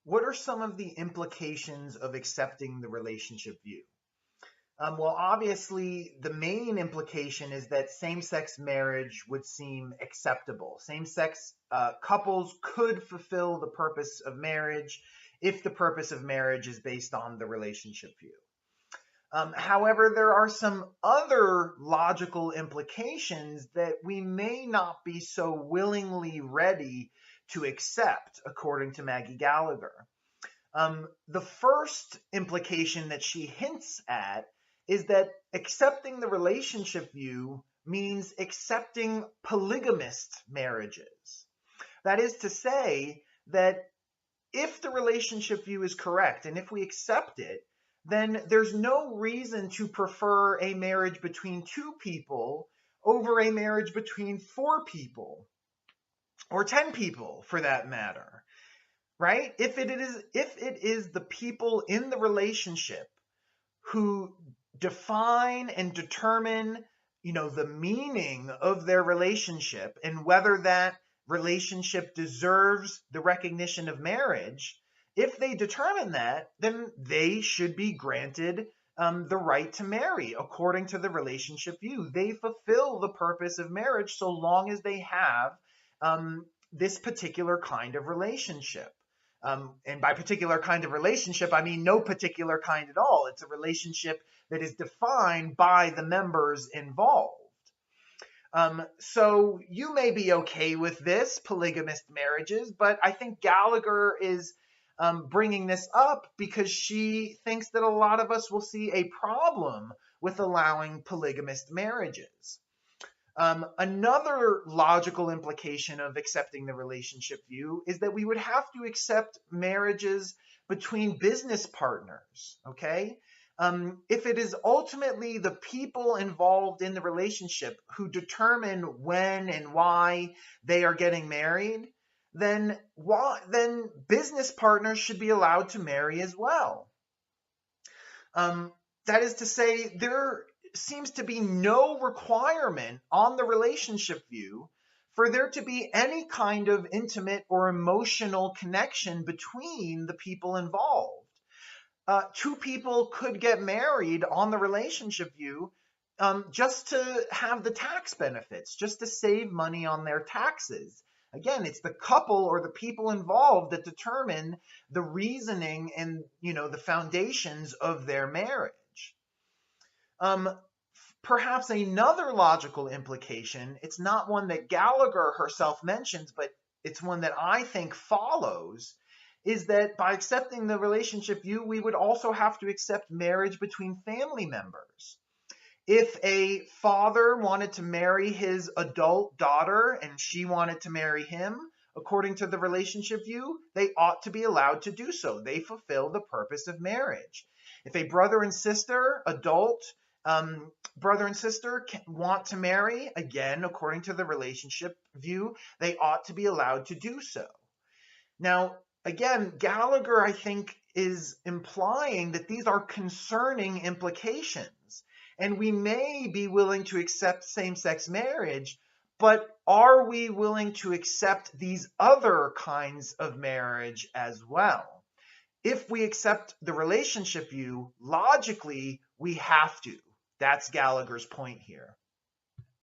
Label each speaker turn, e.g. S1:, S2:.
S1: What are some of the implications of accepting the relationship view? Well, obviously, the main implication is that same sex marriage would seem acceptable. Same sex couples could fulfill the purpose of marriage if the purpose of marriage is based on the relationship view. However, there are some other logical implications that we may not be so willingly ready to accept, according to Maggie Gallagher. The first implication that she hints at is that accepting the relationship view means accepting polygamist marriages. That is to say, that if the relationship view is correct and if we accept it, then there's no reason to prefer a marriage between two people over a marriage between four people or 10 people for that matter, right? If it is the people in the relationship who define and determine, the meaning of their relationship and whether that relationship deserves the recognition of marriage, if they determine that, then they should be granted the right to marry according to the relationship view. They fulfill the purpose of marriage so long as they have this particular kind of relationship. And by particular kind of relationship, I mean no particular kind at all. It's a relationship that is defined by the members involved. So you may be okay with this, polygamist marriages, but I think Gallagher is bringing this up because she thinks that a lot of us will see a problem with allowing polygamist marriages. Another logical implication of accepting the relationship view is that we would have to accept marriages between business partners, okay? If it is ultimately the people involved in the relationship who determine when and why they are getting married, then business partners should be allowed to marry as well. That is to say, there seems to be no requirement on the relationship view for there to be any kind of intimate or emotional connection between the people involved. Two people could get married on the relationship view just to have the tax benefits, just to save money on their taxes. Again, it's the couple or the people involved that determine the reasoning and, the foundations of their marriage. Perhaps another logical implication, it's not one that Gallagher herself mentions, but it's one that I think follows, is that by accepting the relationship view, we would also have to accept marriage between family members. If a father wanted to marry his adult daughter and she wanted to marry him, according to the relationship view, they ought to be allowed to do so. They fulfill the purpose of marriage. If a brother and sister, adult brother and sister want to marry, again, according to the relationship view, they ought to be allowed to do so. Now, again, Gallagher, I think, is implying that these are concerning implications. And we may be willing to accept same-sex marriage, but are we willing to accept these other kinds of marriage as well? If we accept the relationship view, logically, we have to. That's Gallagher's point here.